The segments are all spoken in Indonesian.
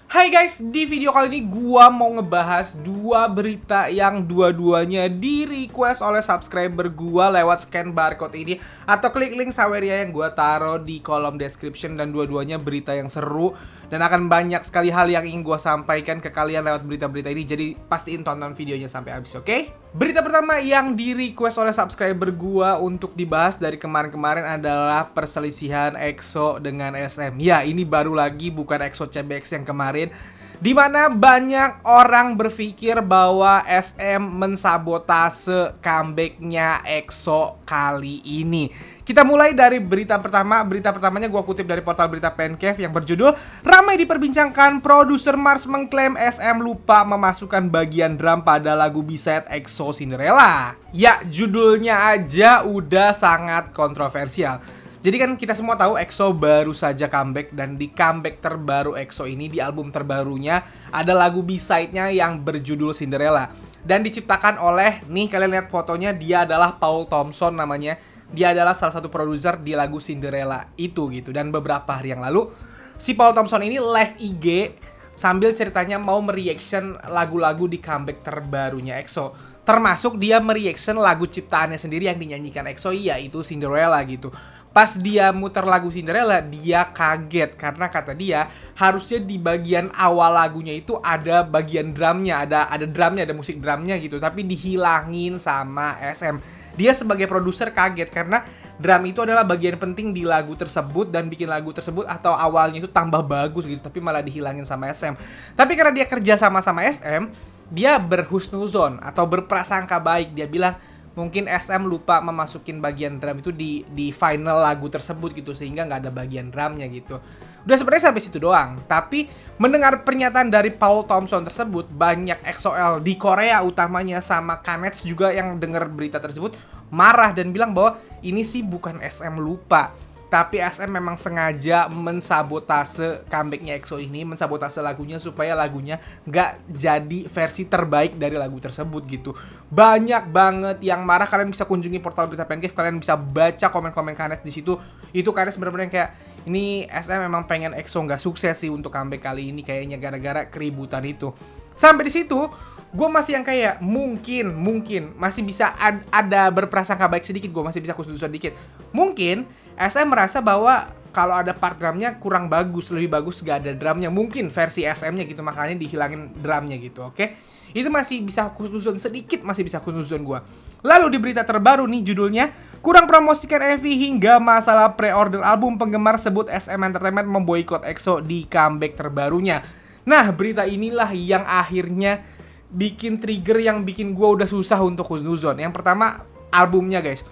Hai guys, di video kali ini gua mau ngebahas dua berita yang dua-duanya di request oleh subscriber gua lewat scan barcode ini atau klik link Saweria yang gua taruh di kolom description, dan dua-duanya berita yang seru dan akan banyak sekali hal yang ingin gua sampaikan ke kalian lewat berita-berita ini, jadi pastiin tonton videonya sampai habis, oke? Berita pertama yang di request oleh subscriber gua untuk dibahas dari kemarin-kemarin adalah perselisihan EXO dengan SM. Ya, ini baru lagi, bukan EXO CBX yang kemarin, di mana banyak orang berpikir bahwa SM mensabotase comebacknya EXO kali ini. Kita mulai dari berita pertama. Berita pertamanya gua kutip dari portal berita Pancave yang berjudul "Ramai diperbincangkan, produser Mars mengklaim SM lupa memasukkan bagian drum pada lagu B-side EXO Cinderella." Ya, judulnya aja udah sangat kontroversial. Jadi kan kita semua tahu EXO baru saja comeback, dan di comeback terbaru EXO ini, di album terbarunya, ada lagu B-side-nya yang berjudul Cinderella. Dan diciptakan oleh, nih kalian lihat fotonya, dia adalah Paul Thompson namanya. Dia adalah salah satu produser di lagu Cinderella itu gitu. Dan beberapa hari yang lalu, si Paul Thompson ini live IG sambil ceritanya mau mereaction lagu-lagu di comeback terbarunya EXO. Termasuk dia mereaction lagu ciptaannya sendiri yang dinyanyikan EXO, yaitu Cinderella gitu. Pas dia muter lagu Cinderella, dia kaget karena kata dia harusnya di bagian awal lagunya itu ada bagian drumnya, ada drumnya, ada musik drumnya gitu, tapi dihilangin sama SM. Dia sebagai produser kaget karena drum itu adalah bagian penting di lagu tersebut dan bikin lagu tersebut atau awalnya itu tambah bagus gitu, tapi malah dihilangin sama SM. Tapi karena dia kerja sama SM, dia berhusnuzon atau berprasangka baik. Dia bilang mungkin SM lupa memasukin bagian drum itu di final lagu tersebut gitu, sehingga nggak ada bagian drumnya gitu. Udah sebenarnya sampai situ doang. Tapi mendengar pernyataan dari Paul Thompson tersebut, banyak EXO-L di Korea utamanya sama Kanets juga yang dengar berita tersebut marah dan bilang bahwa ini sih bukan SM lupa, tapi SM memang sengaja mensabotase comebacknya EXO ini, mensabotase lagunya supaya lagunya nggak jadi versi terbaik dari lagu tersebut gitu. Banyak banget yang marah. Kalian bisa kunjungi portal berita Pancave, kalian bisa baca komen-komen Kanet di situ. Itu Kanet bener-bener kayak, ini SM memang pengen EXO nggak sukses sih untuk comeback kali ini kayaknya, gara-gara keributan itu. Sampai di situ gue masih yang kayak mungkin masih bisa ada berprasangka baik sedikit, gue masih bisa kusut-kusut dikit. Mungkin SM merasa bahwa kalau ada part drumnya kurang bagus, lebih bagus gak ada drumnya, mungkin versi SM-nya gitu, makanya dihilangin drumnya gitu, oke? Itu masih bisa kusut-kusut sedikit, masih bisa kusut-kusut gue. Lalu di berita terbaru nih, judulnya "Kurang promosikan MV hingga masalah pre-order album, penggemar sebut SM Entertainment memboikot EXO di comeback terbarunya." Nah, berita inilah yang akhirnya bikin trigger yang bikin gue udah susah untuk husnuzon. Yang pertama, albumnya guys.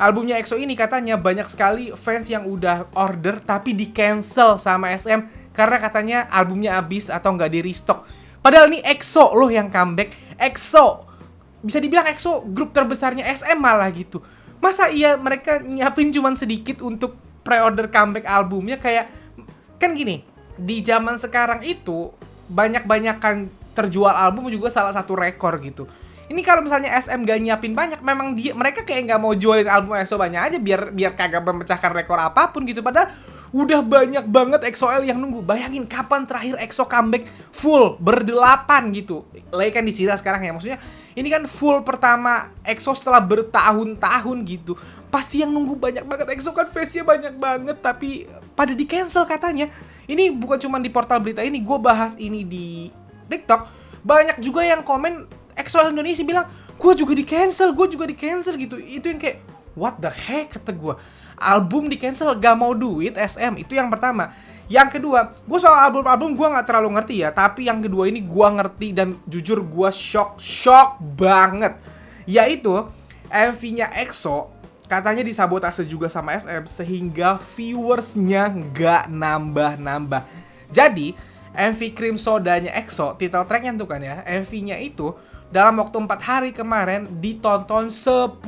Albumnya EXO ini katanya banyak sekali fans yang udah order tapi di cancel sama SM karena katanya albumnya habis atau nggak di restock. Padahal nih EXO loh yang comeback. EXO, bisa dibilang EXO grup terbesarnya SM malah gitu. Masa iya mereka nyiapin cuman sedikit untuk pre-order comeback albumnya? Kayak, kan gini, di zaman sekarang itu banyak-banyakan terjual album juga salah satu rekor gitu. Ini kalau misalnya SM gak nyiapin banyak, memang mereka kayak nggak mau jualin album EXO banyak aja biar kagak memecahkan rekor apapun gitu. Padahal udah banyak banget EXO-L yang nunggu. Bayangin kapan terakhir EXO comeback full berdelapan gitu. Lagi kan di sisa sekarang ya, maksudnya ini kan full pertama EXO setelah bertahun-tahun gitu. Pasti yang nunggu banyak banget. EXO kan face-nya banyak banget tapi pada di cancel katanya. Ini bukan cuma di portal berita ini, gue bahas ini di TikTok. Banyak juga yang komen EXO Indonesia bilang, gue juga di cancel gitu. Itu yang kayak, what the heck, kata gue. Album di cancel, gak mau duit SM. Itu yang pertama. Yang kedua, gue soal album gue gak terlalu ngerti ya, tapi yang kedua ini gue ngerti dan jujur gue shock banget. Yaitu MV-nya EXO katanya disabotase juga sama SM sehingga viewersnya gak nambah-nambah. Jadi MV Cream Soda-nya EXO, title tracknya tuh kan ya, MV-nya itu dalam waktu 4 hari kemarin ditonton 10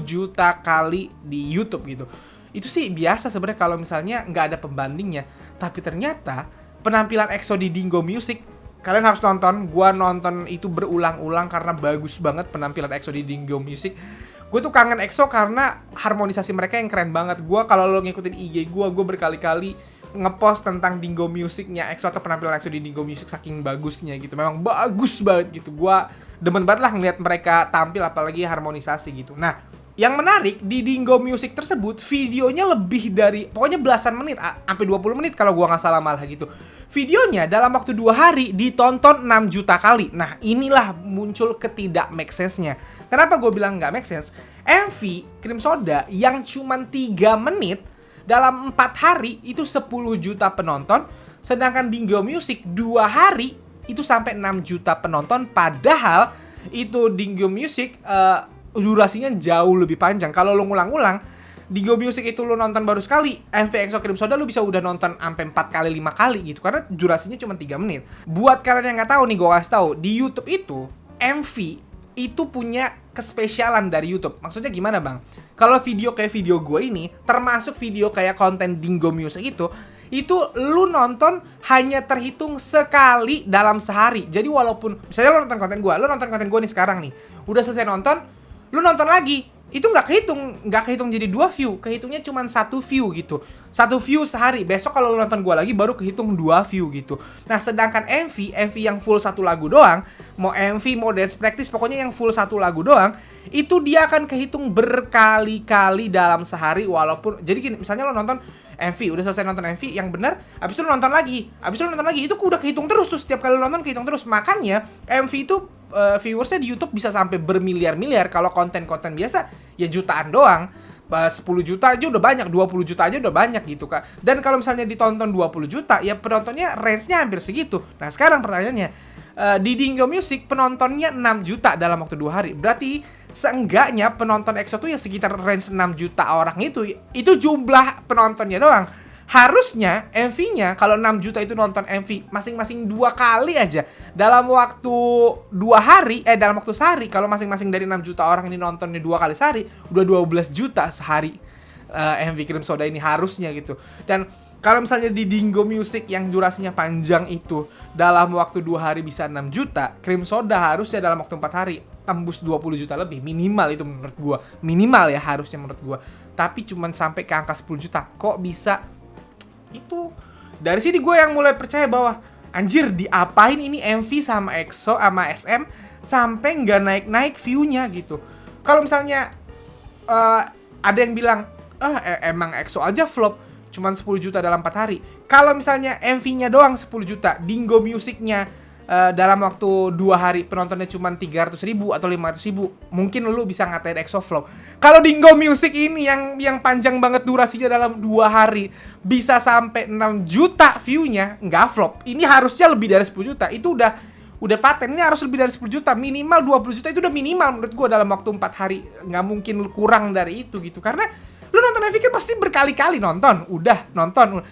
juta kali di YouTube gitu. Itu sih biasa sebenarnya kalau misalnya nggak ada pembandingnya. Tapi ternyata penampilan EXO di Dingo Music, kalian harus nonton. Gua nonton itu berulang-ulang karena bagus banget penampilan EXO di Dingo Music. Gue tuh kangen EXO karena harmonisasi mereka yang keren banget. Gue kalau lo ngikutin IG gue berkali-kali ngepost tentang Dingo Music-nya EXO atau penampilan EXO di Dingo Music saking bagusnya gitu. Memang bagus banget gitu. Gue demen banget lah ngeliat mereka tampil, apalagi harmonisasi gitu. Nah, yang menarik di Dingo Music tersebut, videonya lebih dari pokoknya belasan menit, sampai 20 menit kalau gua nggak salah malah gitu. Videonya dalam waktu 2 hari ditonton 6 juta kali. Nah, inilah muncul ketidak make sense-nya. Kenapa gue bilang nggak make sense? MV Cream Soda yang cuman 3 menit dalam 4 hari itu 10 juta penonton, sedangkan Dingo Music 2 hari itu sampai 6 juta penonton, padahal itu Dingo Music durasinya jauh lebih panjang. Kalau lo ngulang-ngulang, Dingo Music itu lo nonton baru sekali, MV EXO Cream Soda lo bisa udah nonton sampai 4 kali, 5 kali gitu, karena durasinya cuma 3 menit. Buat kalian yang nggak tahu nih, gue kasih tahu, di YouTube itu MV itu punya kespesialan dari YouTube. Maksudnya gimana bang? Kalau video kayak video gue ini, termasuk video kayak konten Dingo Music itu lu nonton hanya terhitung sekali dalam sehari. Jadi walaupun misalnya lu nonton konten gue nih sekarang nih, udah selesai nonton, lu nonton lagi, itu nggak kehitung jadi 2 view, kehitungnya cuma 1 view gitu, 1 view sehari. Besok kalau lu nonton gue lagi baru kehitung 2 view gitu. Nah, sedangkan MV yang full 1 lagu doang, mau MV mau dance practice, pokoknya yang full 1 lagu doang, itu dia akan kehitung berkali-kali dalam sehari. Walaupun jadi gini, misalnya lo nonton MV, udah selesai nonton MV yang benar, abis itu lo nonton lagi, itu udah kehitung terus tuh, setiap kali lo nonton kehitung terus. Makanya MV itu viewersnya di YouTube bisa sampai bermiliar-miliar. Kalau konten-konten biasa ya jutaan doang. 10 juta aja udah banyak, 20 juta aja udah banyak gitu Kak. Dan kalau misalnya ditonton 20 juta, ya penontonnya range-nya hampir segitu. Nah, sekarang pertanyaannya, di Dingo Music penontonnya 6 juta dalam waktu 2 hari. Berarti seenggaknya penonton EXO tuh ya sekitar range 6 juta orang itu. Itu jumlah penontonnya doang. Harusnya MV-nya kalau 6 juta itu nonton MV masing-masing 2 kali aja dalam waktu 2 hari, dalam waktu sehari. Kalau masing-masing dari 6 juta orang ini nontonnya 2 kali sehari, udah 12 juta sehari MV Cream Soda ini harusnya gitu. Dan kalau misalnya di Dingo Music yang durasinya panjang itu dalam waktu 2 hari bisa 6 juta, Cream Soda harusnya dalam waktu 4 hari tembus 20 juta lebih. Minimal itu menurut gua. Minimal ya harusnya menurut gua. Tapi cuman sampai ke angka 10 juta. Kok bisa? Itu dari sini gue yang mulai percaya bahwa anjir, diapain ini MV sama EXO sama SM sampai nggak naik-naik view-nya gitu. Kalau misalnya ada yang bilang emang EXO aja flop cuman 10 juta dalam 4 hari. Kalau misalnya MV-nya doang 10 juta, Dingo Music-nya dalam waktu 2 hari penontonnya cuma 300 ribu atau 500 ribu, mungkin lu bisa ngatain EXO flop. Kalau Dingo Music ini yang panjang banget durasinya dalam 2 hari bisa sampai 6 juta view-nya, nggak flop. Ini harusnya lebih dari 10 juta. Itu udah paten. Ini harus lebih dari 10 juta. Minimal 20 juta itu udah minimal menurut gue dalam waktu 4 hari. Nggak mungkin kurang dari itu gitu. Karena lu nonton MV kan pasti berkali-kali nonton. Udah nonton.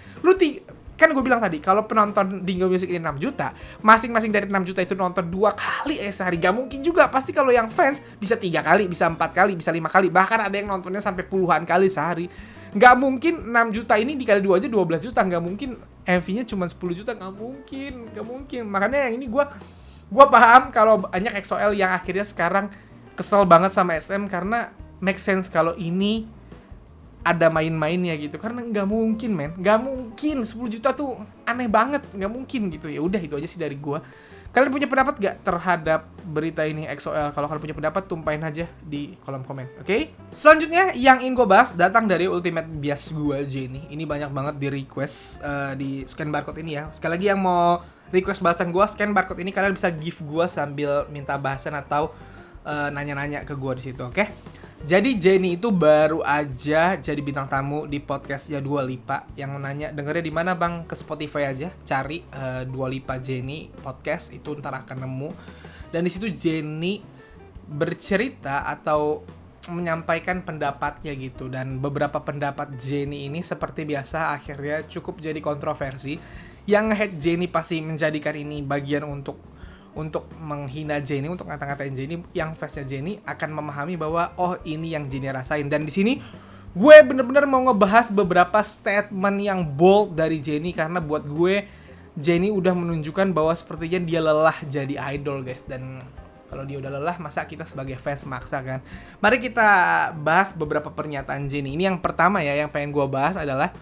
Kan gue bilang tadi, kalau penonton Dingo Music ini 6 juta, masing-masing dari 6 juta itu nonton 2 kali sehari. Gak mungkin juga, pasti kalau yang fans bisa 3 kali, bisa 4 kali, bisa 5 kali. Bahkan ada yang nontonnya sampai puluhan kali sehari. Gak mungkin 6 juta ini dikali 2 aja 12 juta. Gak mungkin MV-nya cuma 10 juta, gak mungkin. Makanya yang ini gue paham kalau banyak EXO-L yang akhirnya sekarang kesel banget sama SM, karena make sense kalau ini ada main-mainnya gitu, karena nggak mungkin 10 juta tuh aneh banget, nggak mungkin gitu. Ya udah, itu aja sih dari gua. Kalian punya pendapat gak terhadap berita ini EXO-L? Kalau kalian punya pendapat, tumpahin aja di kolom komen, oke? Selanjutnya yang ingin gue bahas datang dari ultimate bias gue, Jennie. Ini banyak banget di request di scan barcode ini ya. Sekali lagi yang mau request bahasan gue, scan barcode ini, kalian bisa give gue sambil minta bahasan atau nanya-nanya ke gue di situ, oke? Jadi Jennie itu baru aja jadi bintang tamu di podcastnya Dua Lipa. Yang nanya dengernya di mana bang? Ke Spotify aja, cari Dua Lipa Jennie podcast, itu ntar akan nemu. Dan di situ Jennie bercerita atau menyampaikan pendapatnya gitu. Dan beberapa pendapat Jennie ini seperti biasa akhirnya cukup jadi kontroversi. Yang hate Jennie pasti menjadikan ini bagian untuk menghina Jennie, untuk ngata-ngatain Jennie. Yang fansnya Jennie akan memahami bahwa oh, ini yang Jennie rasain. Dan di sini gue bener-bener mau ngebahas beberapa statement yang bold dari Jennie, karena buat gue Jennie udah menunjukkan bahwa sepertinya dia lelah jadi idol, guys. Dan Kalau dia udah lelah, masa kita sebagai fans maksa kan? Mari kita bahas beberapa pernyataan Jennie. Ini yang pertama ya, yang pengen gue bahas adalah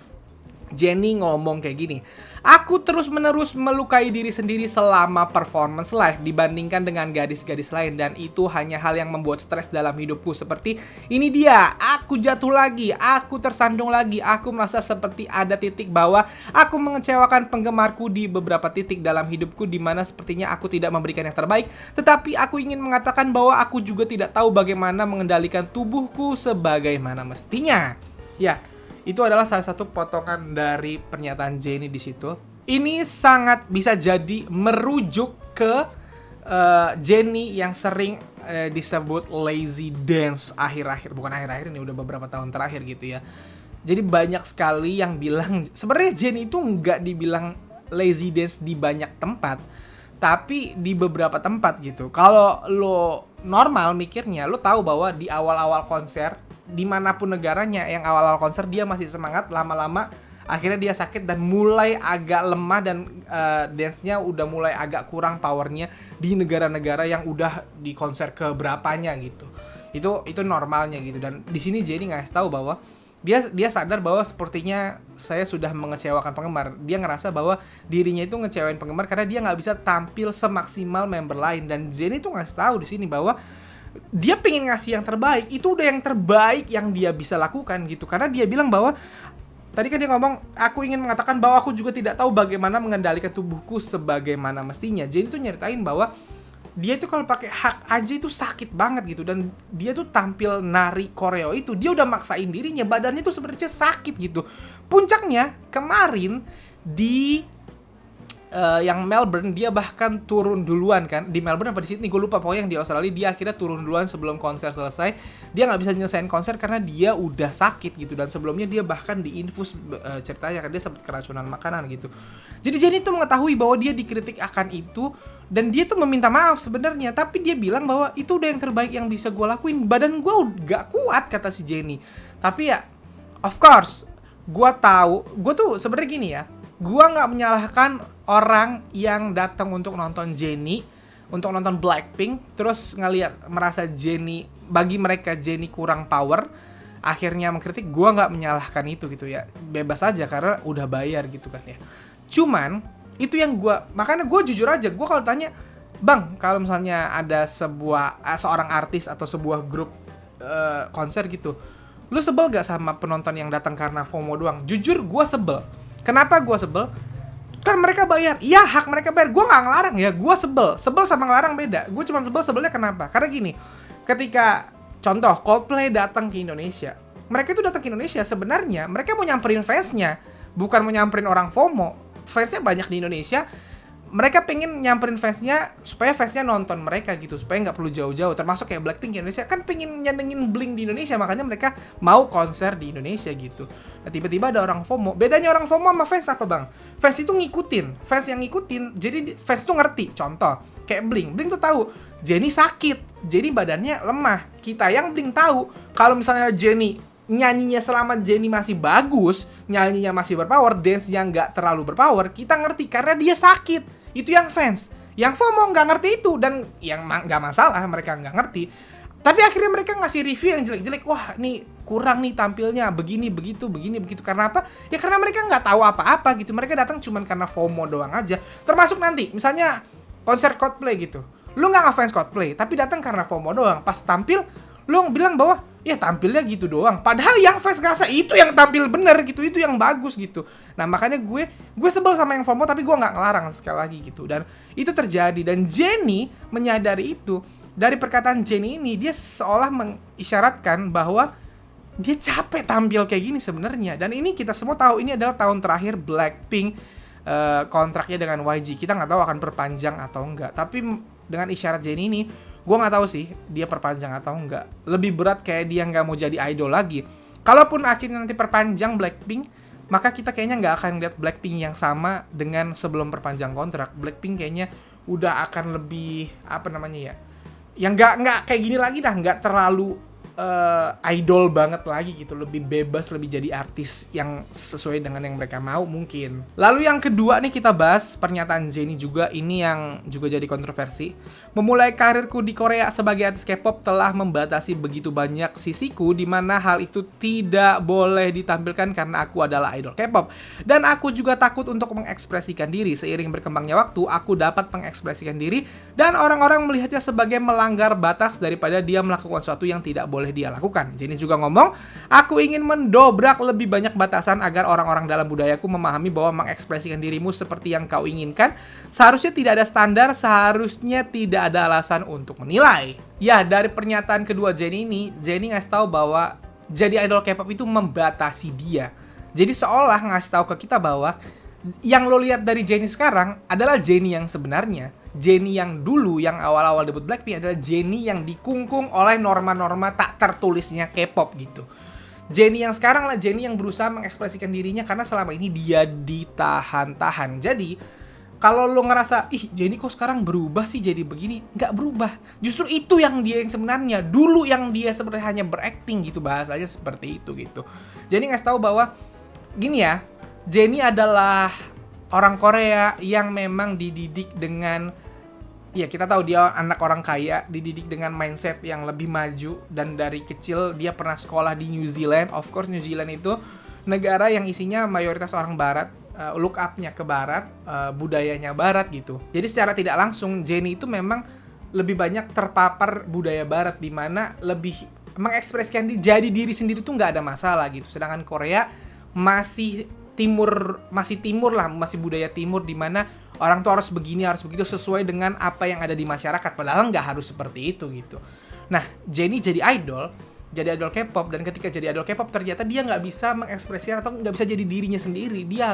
Jennie ngomong kayak gini. Aku terus-menerus melukai diri sendiri selama performance live dibandingkan dengan gadis-gadis lain, dan itu hanya hal yang membuat stres dalam hidupku. Seperti ini dia, aku jatuh lagi, aku tersandung lagi, aku merasa seperti ada titik bawah, aku mengecewakan penggemarku di beberapa titik dalam hidupku di mana sepertinya aku tidak memberikan yang terbaik, tetapi aku ingin mengatakan bahwa aku juga tidak tahu bagaimana mengendalikan tubuhku sebagaimana mestinya. Ya, itu adalah salah satu potongan dari pernyataan Jennie di situ. Ini sangat bisa jadi merujuk ke Jennie yang sering disebut lazy dance akhir-akhir. Bukan akhir-akhir ini, udah beberapa tahun terakhir gitu ya. Jadi banyak sekali yang bilang, sebenarnya Jennie itu nggak dibilang lazy dance di banyak tempat, tapi di beberapa tempat gitu. Kalau lo normal mikirnya, lo tahu bahwa di awal-awal konser, dimanapun negaranya, yang awal-awal konser dia masih semangat, lama-lama akhirnya dia sakit dan mulai agak lemah, dan dance-nya udah mulai agak kurang powernya di negara-negara yang udah di konser keberapanya gitu. Itu normalnya gitu. Dan di sini Jennie ngasih tahu bahwa dia sadar bahwa sepertinya saya sudah mengecewakan penggemar. Dia ngerasa bahwa dirinya itu ngecewain penggemar karena dia nggak bisa tampil semaksimal member lain. Dan Jennie tuh ngasih tahu di sini bahwa dia pengen ngasih yang terbaik, itu udah yang terbaik yang dia bisa lakukan gitu. Karena dia bilang bahwa, tadi kan dia ngomong, aku ingin mengatakan bahwa aku juga tidak tahu bagaimana mengendalikan tubuhku sebagaimana mestinya. Jennie tuh nyeritain bahwa dia tuh kalau pakai hak aja itu sakit banget gitu. Dan dia tuh tampil nari koreo itu, dia udah maksain dirinya, badannya tuh sebenarnya sakit gitu. Puncaknya kemarin di yang Melbourne, dia bahkan turun duluan kan. Di Melbourne apa di Sydney, gue lupa, pokoknya yang di Australia dia akhirnya turun duluan sebelum konser selesai. Dia nggak bisa nyelesain konser karena dia udah sakit gitu. Dan sebelumnya dia bahkan diinfus, ceritanya kan dia sempat keracunan makanan gitu. Jadi Jennie tuh mengetahui bahwa dia dikritik akan itu, dan dia tuh meminta maaf sebenarnya, tapi dia bilang bahwa itu udah yang terbaik yang bisa gue lakuin. Badan gue gak kuat, kata si Jennie. Tapi ya, of course, gue tahu, gue tuh sebenarnya gini ya, gue nggak menyalahkan orang yang datang untuk nonton Jennie, untuk nonton Blackpink, terus merasa Jennie, bagi mereka Jennie kurang power, akhirnya mengkritik. Gue nggak menyalahkan itu gitu ya, bebas aja karena udah bayar gitu kan ya. Cuman itu yang makanya gue jujur aja, gue kalau tanya, bang, kalau misalnya ada seorang artis atau sebuah grup konser gitu, lu sebel gak sama penonton yang datang karena FOMO doang? Jujur gue sebel. Kenapa gue sebel? Kan mereka bayar. Iya, hak mereka bayar. Gue gak ngelarang ya. Gue sebel. Sebel sama ngelarang beda. Gue cuma sebelnya kenapa? Karena gini, ketika contoh Coldplay datang ke Indonesia, mereka itu datang ke Indonesia sebenarnya mereka mau nyamperin fansnya, bukan mau nyamperin orang FOMO. Fansnya banyak di Indonesia. Mereka pengen nyamperin fansnya supaya fansnya nonton mereka gitu, supaya nggak perlu jauh-jauh. Termasuk kayak Blackpink di Indonesia kan pengen nyenengin Blink di Indonesia, makanya mereka mau konser di Indonesia gitu. Nah, tiba-tiba ada orang FOMO. Bedanya orang FOMO sama fans apa, bang? Fans itu ngikutin, fans yang ngikutin, jadi fans itu ngerti. Contoh kayak Blink tuh tahu Jennie sakit, jadi badannya lemah. Kita yang Blink tahu kalau misalnya Jennie nyanyinya selama Jennie masih bagus, nyanyinya masih berpower, dance-nya nggak terlalu berpower, kita ngerti karena dia sakit. Itu yang fans. Yang FOMO nggak ngerti itu, dan yang nggak masalah mereka nggak ngerti. Tapi akhirnya mereka ngasih review yang jelek-jelek. Wah, nih kurang nih tampilnya, begini begitu. Karena apa? Ya karena mereka nggak tahu apa-apa gitu. Mereka datang cuman karena FOMO doang aja. Termasuk nanti, misalnya konser Coldplay gitu. Lu nggak ngefans Coldplay, tapi datang karena FOMO doang. Pas tampil, lu bilang bahwa ya tampilnya gitu doang. Padahal yang fans ngerasa itu yang tampil bener gitu, itu yang bagus gitu. Nah makanya gue sebel sama yang FOMO, tapi gue nggak ngelarang sekali lagi gitu. Dan itu terjadi, dan Jennie menyadari itu. Dari perkataan Jennie ini, dia seolah mengisyaratkan bahwa dia capek tampil kayak gini sebenarnya. Dan ini kita semua tahu, ini adalah tahun terakhir Blackpink kontraknya dengan YG. Kita nggak tahu akan perpanjang atau enggak. Tapi dengan isyarat Jennie ini, gue nggak tahu sih dia perpanjang atau enggak. Lebih berat kayak dia nggak mau jadi idol lagi. Kalaupun akhirnya nanti perpanjang Blackpink, maka kita kayaknya nggak akan lihat Blackpink yang sama dengan sebelum perpanjang kontrak. Blackpink kayaknya udah akan lebih, apa namanya ya, yang nggak kayak gini lagi dah, nggak terlalu idol banget lagi gitu, lebih bebas, lebih jadi artis yang sesuai dengan yang mereka mau mungkin. Lalu yang kedua nih kita bahas pernyataan Jennie juga, ini yang juga jadi kontroversi. Memulai karirku di Korea sebagai artis K-pop telah membatasi begitu banyak sisiku, di mana hal itu tidak boleh ditampilkan karena aku adalah idol K-pop. Dan aku juga takut untuk mengekspresikan diri. Seiring berkembangnya waktu, aku dapat mengekspresikan diri dan orang-orang melihatnya sebagai melanggar batas daripada dia melakukan sesuatu yang tidak boleh dia lakukan. Jennie juga ngomong, aku ingin mendobrak lebih banyak batasan agar orang-orang dalam budayaku memahami bahwa mengekspresikan dirimu seperti yang kau inginkan seharusnya tidak ada standar, seharusnya tidak ada alasan untuk menilai. Ya, dari pernyataan kedua Jennie ini, Jennie ngasih tahu bahwa jadi idol K-pop itu membatasi dia. Jadi seolah ngasih tahu ke kita bahwa yang lo lihat dari Jennie sekarang adalah Jennie yang sebenarnya. Jennie yang dulu, yang awal-awal debut Blackpink adalah Jennie yang dikungkung oleh norma-norma tak tertulisnya K-pop gitu. Jennie yang sekarang lah Jennie yang berusaha mengekspresikan dirinya karena selama ini dia ditahan-tahan. Jadi, kalau lo ngerasa, ih Jennie kok sekarang berubah sih jadi begini, nggak berubah. Justru itu yang dia yang sebenarnya. Dulu yang dia sebenarnya hanya berakting gitu, bahasanya seperti itu gitu. Jennie ngasih tahu bahwa, gini ya, Jennie adalah orang Korea yang memang dididik dengan, ya kita tahu dia anak orang kaya, dididik dengan mindset yang lebih maju, dan dari kecil dia pernah sekolah di New Zealand. Of course New Zealand itu negara yang isinya mayoritas orang barat, look up-nya ke barat, budayanya barat gitu. Jadi secara tidak langsung Jennie itu memang lebih banyak terpapar budaya barat, di mana lebih mengekspresikan jadi diri sendiri tuh nggak ada masalah gitu. Sedangkan Korea masih timur lah, masih budaya timur, di mana orang tuh harus begini, harus begitu sesuai dengan apa yang ada di masyarakat, padahal nggak harus seperti itu gitu. Nah, Jennie jadi idol K-pop, dan ketika jadi idol K-pop ternyata dia nggak bisa mengekspresikan atau nggak bisa jadi dirinya sendiri. Dia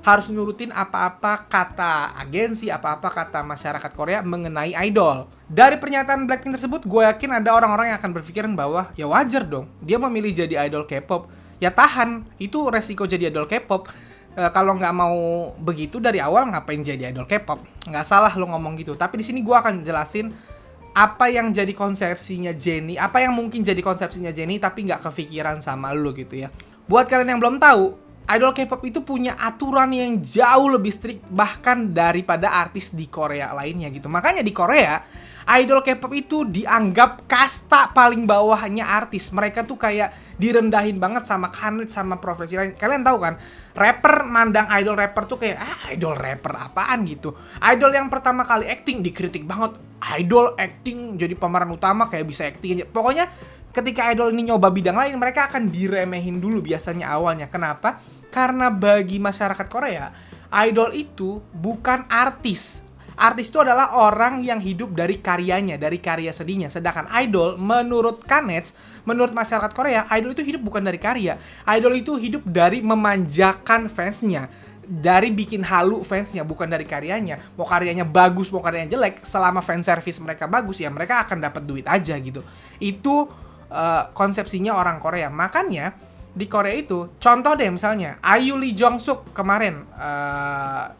harus nurutin apa-apa kata agensi, apa-apa kata masyarakat Korea mengenai idol. Dari pernyataan Blackpink tersebut, gue yakin ada orang-orang yang akan berpikiran bahwa ya wajar dong dia memilih jadi idol K-pop. Ya tahan, itu resiko jadi idol K-pop. Kalau nggak mau begitu dari awal, ngapain jadi idol K-pop? Nggak salah lo ngomong gitu. Tapi di sini gue akan jelasin apa yang jadi konsepsinya Jennie, apa yang mungkin jadi konsepsinya Jennie tapi nggak kepikiran sama lo gitu ya. Buat kalian yang belum tahu, idol K-pop itu punya aturan yang jauh lebih strict bahkan daripada artis di Korea lainnya gitu. Makanya di Korea, idol K-pop itu dianggap kasta paling bawahnya artis. Mereka tuh kayak direndahin banget sama kanit, sama profesi lain. Kalian tahu kan, rapper mandang idol rapper tuh kayak, idol rapper apaan gitu. Idol yang pertama kali acting dikritik banget. Idol acting jadi pemeran utama kayak bisa acting aja. Pokoknya ketika idol ini nyoba bidang lain, mereka akan diremehin dulu biasanya awalnya. Kenapa? Karena bagi masyarakat Korea, idol itu bukan artis. Artis itu adalah orang yang hidup dari karyanya, dari karya seninya. Sedangkan idol, menurut Kanets, menurut masyarakat Korea, idol itu hidup bukan dari karya. Idol itu hidup dari memanjakan fansnya, dari bikin halu fansnya, bukan dari karyanya. Mau karyanya bagus, mau karyanya jelek, selama fan service mereka bagus, ya mereka akan dapat duit aja gitu. Itu konsepsinya orang Korea. Makanya di Korea itu, contoh deh misalnya, IU Lee Jong Suk kemarin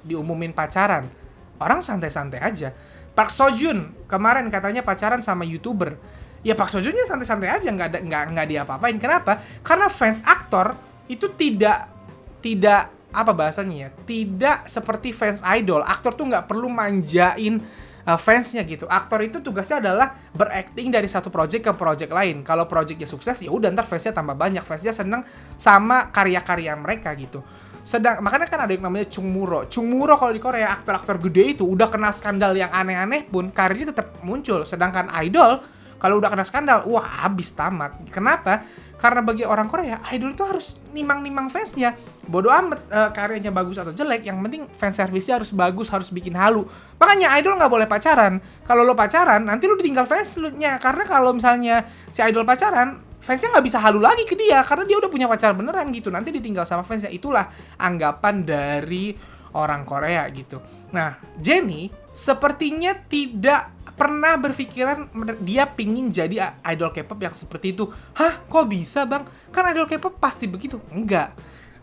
diumumin pacaran. Orang santai-santai aja. Park Seo Joon kemarin katanya pacaran sama YouTuber. Ya Park Seo Joonnya santai-santai aja, nggak diapa-apain. Kenapa? Karena fans aktor itu tidak apa bahasanya ya? Tidak seperti fans idol. Aktor tuh nggak perlu manjain fansnya gitu. Aktor itu tugasnya adalah berakting dari satu project ke project lain. Kalau projectnya sukses, ya udah ntar fansnya tambah banyak. Fansnya seneng sama karya-karya mereka gitu. Makanya kan ada yang namanya Chungmuro. Chungmuro kalau di Korea, aktor-aktor gede itu udah kena skandal yang aneh-aneh pun karirnya tetap muncul. Sedangkan idol kalau udah kena skandal, wah habis tamat. Kenapa? Karena bagi orang Korea, idol itu harus nimang-nimang fansnya. Bodoh amat karyanya bagus atau jelek, yang penting fans service-nya harus bagus, harus bikin halu. Makanya idol nggak boleh pacaran. Kalau lo pacaran, nanti lo ditinggal fans-nya. Karena kalau misalnya si idol pacaran, fansnya nggak bisa halu lagi ke dia karena dia udah punya pacar beneran gitu. Nanti ditinggal sama fansnya. Itulah anggapan dari orang Korea gitu. Nah, Jennie sepertinya tidak pernah berpikiran dia pingin jadi idol K-pop yang seperti itu. Hah? Kok bisa bang? Kan idol K-pop pasti begitu. Enggak.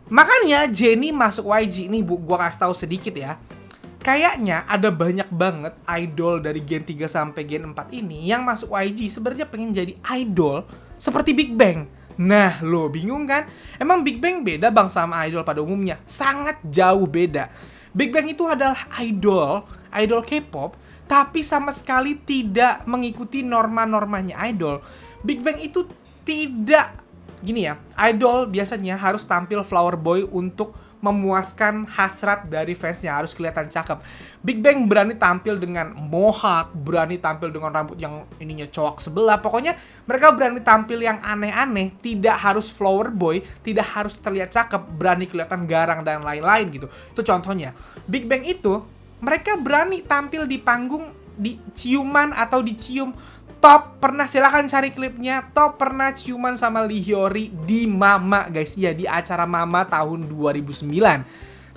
Makanya Jennie masuk YG. Nih gua kasih tahu sedikit ya. Kayaknya ada banyak banget idol dari Gen 3 sampai Gen 4 ini yang masuk YG sebenarnya pengen jadi idol seperti Big Bang. Nah, lo bingung kan? Emang Big Bang beda bang sama idol pada umumnya? Sangat jauh beda. Big Bang itu adalah idol K-pop, tapi sama sekali tidak mengikuti norma-normanya idol. Big Bang itu tidak, gini ya, idol biasanya harus tampil flower boy untuk memuaskan hasrat dari fansnya, harus kelihatan cakep. Big Bang berani tampil dengan mohawk, berani tampil dengan rambut yang ininya cowok sebelah. Pokoknya mereka berani tampil yang aneh-aneh, tidak harus flower boy, tidak harus terlihat cakep, berani kelihatan garang dan lain-lain gitu. Itu contohnya. Big Bang itu mereka berani tampil di panggung, di ciuman atau dicium. Top pernah, silahkan cari klipnya. Top pernah ciuman sama Lee Hyori di Mama guys. Ya, di acara Mama tahun 2009.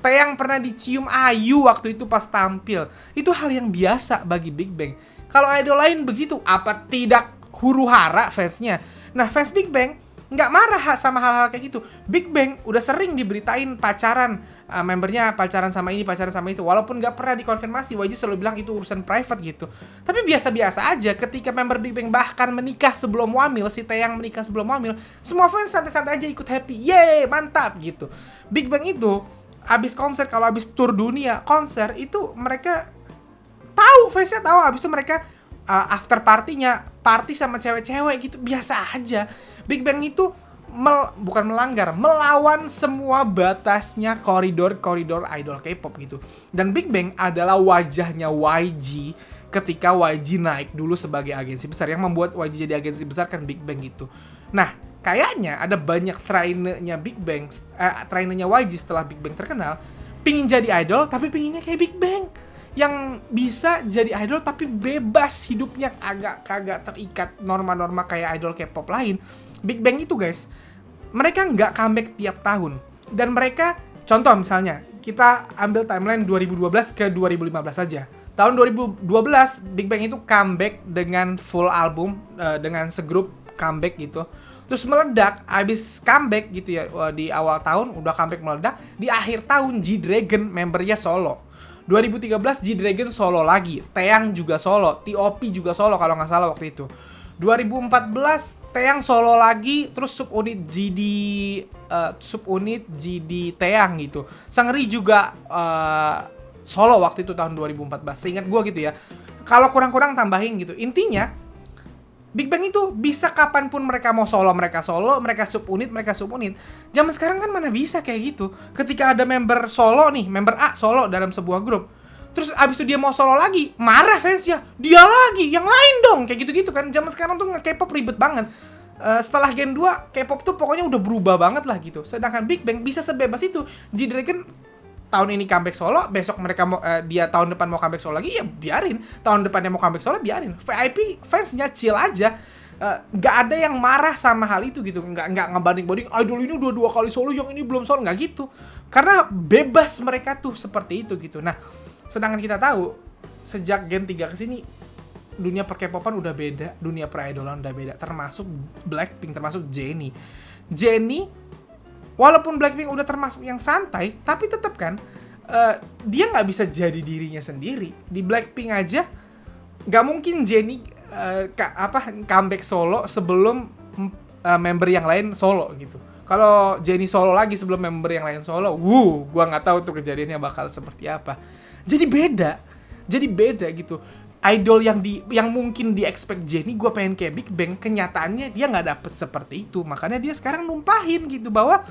Taeyang pernah dicium Ayu waktu itu pas tampil. Itu hal yang biasa bagi Big Bang. Kalau idol lain begitu, apa tidak huru-hara fansnya? Nah, fans Big Bang nggak marah sama hal-hal kayak gitu. Big Bang udah sering diberitain pacaran, membernya pacaran sama ini, pacaran sama itu. Walaupun nggak pernah dikonfirmasi, YG selalu bilang itu urusan private gitu. Tapi biasa-biasa aja ketika member Big Bang bahkan menikah sebelum wamil, si Taeyang menikah sebelum wamil, semua fans santai-santai aja ikut happy. Yeay, mantap gitu. Big Bang itu abis konser, kalau abis tour dunia, konser itu mereka tahu, fansnya tahu. Abis itu mereka after partinya, party sama cewek-cewek gitu, biasa aja. Big Bang itu bukan melanggar, melawan semua batasnya koridor-koridor idol K-pop gitu. Dan Big Bang adalah wajahnya YG ketika YG naik dulu sebagai agensi besar. Yang membuat YG jadi agensi besar kan Big Bang gitu. Nah, kayaknya ada banyak trainer-nya Big Bang, trainer-nya YG setelah Big Bang terkenal, pingin jadi idol tapi pinginnya kayak Big Bang. Yang bisa jadi idol tapi bebas hidupnya, agak kagak terikat norma-norma kayak idol K-pop lain. Big Bang itu guys, mereka nggak comeback tiap tahun. Dan mereka, contoh misalnya, kita ambil timeline 2012 ke 2015 saja. Tahun 2012, Big Bang itu comeback dengan full album, dengan segrup comeback gitu. Terus meledak, abis comeback gitu ya, di awal tahun udah comeback meledak. Di akhir tahun G-Dragon membernya solo. 2013 G-Dragon solo lagi, Taeyang juga solo, T.O.P juga solo kalau nggak salah waktu itu. 2014 Taeyang solo lagi, terus subunit GD Taeyang gitu. Seungri juga solo waktu itu tahun 2014. Seingat gue gitu ya. Kalau kurang-kurang tambahin gitu. Intinya Big Bang itu bisa kapanpun mereka mau solo, mereka subunit. Zaman sekarang kan mana bisa kayak gitu. Ketika ada member solo nih, member A solo dalam sebuah grup, terus abis itu dia mau solo lagi, marah fansnya, dia lagi, yang lain dong, kayak gitu-gitu kan. Zaman sekarang tuh K-pop ribet banget. Setelah Gen 2, K-pop tuh pokoknya udah berubah banget lah gitu. Sedangkan Big Bang bisa sebebas itu. G-Dragon tahun ini comeback solo, besok mereka mau, dia tahun depan mau comeback solo lagi, ya biarin. Tahun depannya mau comeback solo, biarin. VIP fansnya chill aja. Nggak ada yang marah sama hal itu gitu. Nggak ngebanding-banding, idol ini udah 2 kali solo, yang ini belum solo. Nggak gitu. Karena bebas mereka tuh seperti itu gitu. Nah, sedangkan kita tahu, sejak Gen 3 kesini, dunia per-K-popan udah beda, dunia per-idolan udah beda. Termasuk Blackpink, termasuk Jennie. Walaupun Blackpink udah termasuk yang santai, tapi tetap kan dia nggak bisa jadi dirinya sendiri. Di Blackpink aja nggak mungkin Jennie comeback solo sebelum member yang lain solo gitu. Kalau Jennie solo lagi sebelum member yang lain solo, gua nggak tahu tuh kejadiannya bakal seperti apa. Jadi beda gitu. Idol yang mungkin di-expect Jennie, gue pengen kayak Big Bang, kenyataannya dia nggak dapet seperti itu. Makanya dia sekarang numpahin gitu bahwa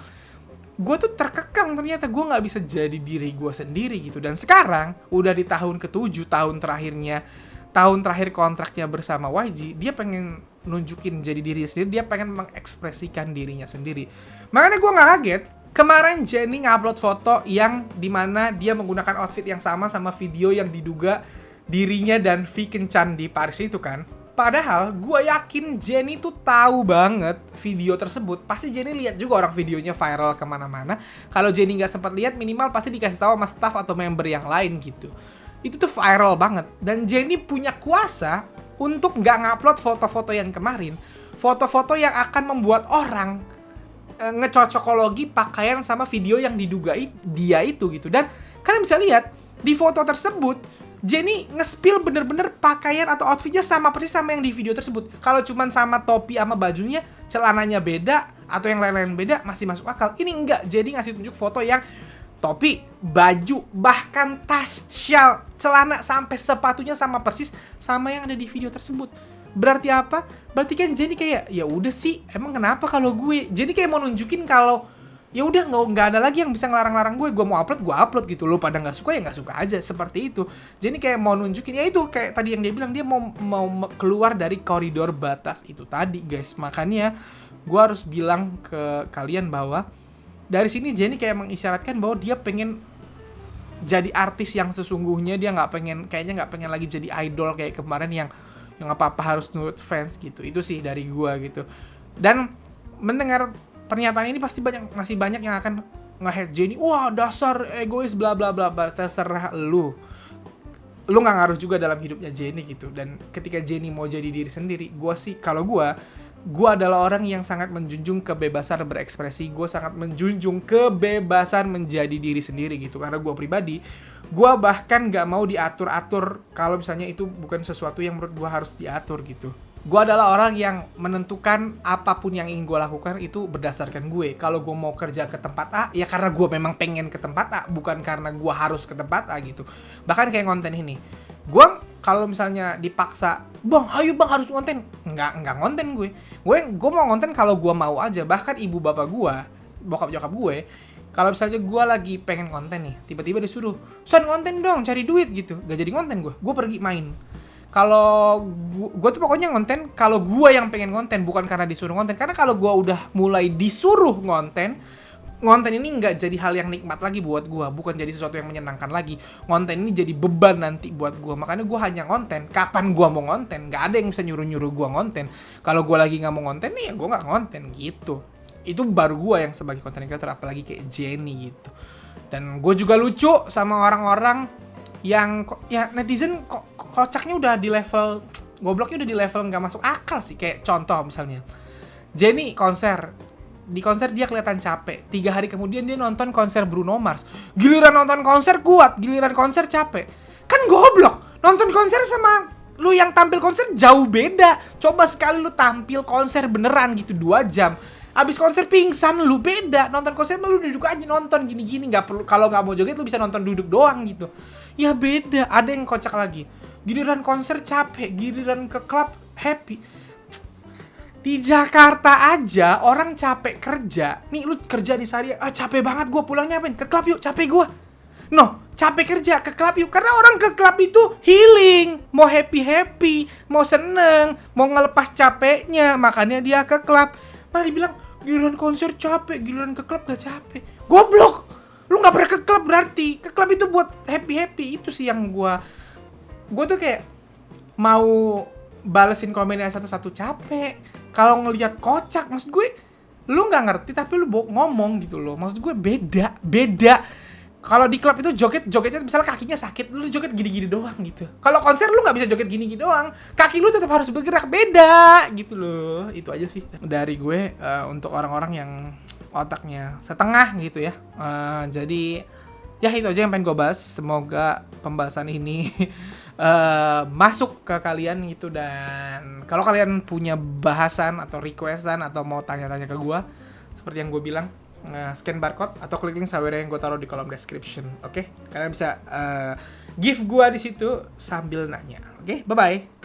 gue tuh terkekang, ternyata gue nggak bisa jadi diri gue sendiri gitu. Dan sekarang udah di tahun ke-7, tahun terakhir kontraknya bersama YG, dia pengen nunjukin jadi diri sendiri, dia pengen mengekspresikan dirinya sendiri. Makanya gue nggak kaget kemarin Jennie ngupload foto yang dimana dia menggunakan outfit yang sama video yang diduga dirinya dan V kencan di Paris itu kan. Padahal gue yakin Jennie tuh tahu banget video tersebut. Pasti Jennie lihat juga orang videonya viral kemana-mana. Kalau Jennie nggak sempat lihat, minimal pasti dikasih tahu sama staff atau member yang lain gitu. Itu tuh viral banget. Dan Jennie punya kuasa untuk nggak ngupload foto-foto yang kemarin. Foto-foto yang akan membuat orang ngecocokologi pakaian sama video yang diduga dia itu gitu. Dan kalian bisa lihat di foto tersebut, Jenny nge-spill bener-bener pakaian atau outfitnya sama persis sama yang di video tersebut. Kalau cuman sama topi sama bajunya, celananya beda, atau yang lain-lain beda, masih masuk akal. Ini enggak, Jenny ngasih tunjuk foto yang topi, baju, bahkan tas, shawl, celana, sampai sepatunya sama persis sama yang ada di video tersebut. Berarti apa? Berarti kan Jenny kayak, ya udah sih, emang kenapa kalau gue? Jenny kayak mau nunjukin kalau ya udah nggak ada lagi yang bisa ngelarang-larang gue mau upload gitu. Lo pada nggak suka ya nggak suka aja, seperti itu. Jadi kayak mau nunjukin ya itu kayak tadi yang dia bilang, dia mau keluar dari koridor batas itu tadi, guys. Makanya gue harus bilang ke kalian bahwa dari sini Jenny kayak mengisyaratkan bahwa dia pengen jadi artis yang sesungguhnya. Dia kayaknya nggak pengen lagi jadi idol kayak kemarin yang apa-apa harus nurut fans gitu. Itu sih dari gue gitu. Dan mendengar pernyataan ini pasti masih banyak yang akan nge-hate Jenny. Wah, dasar egois bla bla bla. Terserah lu nggak ngaruh juga dalam hidupnya Jenny gitu. Dan ketika Jenny mau jadi diri sendiri, kalau gue adalah orang yang sangat menjunjung kebebasan berekspresi. Gue sangat menjunjung kebebasan menjadi diri sendiri gitu. Karena gue pribadi, gue bahkan nggak mau diatur-atur kalau misalnya itu bukan sesuatu yang menurut gue harus diatur gitu. Gue adalah orang yang menentukan apapun yang ingin gue lakukan itu berdasarkan gue. Kalau gue mau kerja ke tempat A, ya karena gue memang pengen ke tempat A, bukan karena gue harus ke tempat A gitu. Bahkan kayak konten ini, gue kalau misalnya dipaksa, bang, ayo bang harus konten, nggak konten gue mau konten kalau gue mau aja. Bahkan ibu bapak gue, bokap nyokap gue, kalau misalnya gue lagi pengen konten nih, tiba-tiba disuruh, son konten dong, cari duit gitu, gak jadi konten gue pergi main. Kalau gue tuh pokoknya konten kalau gue yang pengen konten, bukan karena disuruh konten. Karena kalau gue udah mulai disuruh konten ini nggak jadi hal yang nikmat lagi buat gue, bukan jadi sesuatu yang menyenangkan lagi. Konten ini jadi beban nanti buat gue. Makanya gue hanya konten kapan gue mau konten. Nggak ada yang bisa nyuruh gue konten. Kalau gue lagi nggak mau konten nih, ya gue nggak konten gitu. Itu baru gue yang sebagai content creator, apalagi kayak Jenny gitu. Dan gue juga lucu sama orang-orang yang ya netizen kocaknya udah di level, gobloknya udah di level nggak masuk akal sih. Kayak contoh misalnya Jenny di konser dia kelihatan capek, 3 hari kemudian dia nonton konser Bruno Mars. Giliran nonton konser kuat, giliran konser capek. Kan goblok, nonton konser sama lu yang tampil konser jauh beda. Coba sekali lu tampil konser beneran gitu 2 jam, abis konser pingsan, lu beda. Nonton konser lu duduk aja nonton gini-gini, nggak perlu, kalau nggak mau joget lu bisa nonton duduk doang gitu. Ya beda. Ada yang kocak lagi, giliran konser capek, giliran ke klub happy. Di Jakarta aja orang capek kerja. Nih lu kerja di sehari, capek banget gue, pulangnya apain? Ke klub yuk, capek gue. Capek kerja, ke klub yuk. Karena orang ke klub itu healing, mau happy, mau seneng, mau ngelepas capeknya, makanya dia ke klub. Malah dibilang giliran konser capek, giliran ke klub gak capek. Goblok, lu gak pernah ke klub berarti. Ke klub itu buat happy. Itu sih yang gue tuh kayak mau balesin komennya satu-satu capek. Kalau ngelihat kocak, maksud gue lu nggak ngerti tapi lu ngomong gitu loh. Maksud gue beda. Kalau di klub itu jogetnya misalnya kakinya sakit, lu joget gini-gini doang gitu. Kalau konser lu nggak bisa joget gini-gini doang, kaki lu tetap harus bergerak, beda gitu loh. Itu aja sih dari gue untuk orang-orang yang otaknya setengah gitu ya. Jadi ya itu aja yang pengen gue bahas. Semoga pembahasan ini masuk ke kalian gitu. Dan kalau kalian punya bahasan atau requestan atau mau tanya-tanya ke gue, seperti yang gue bilang, scan barcode atau klik link saweria yang gue taruh di kolom description. Oke? Kalian bisa give gue di situ sambil nanya. Oke? Bye-bye.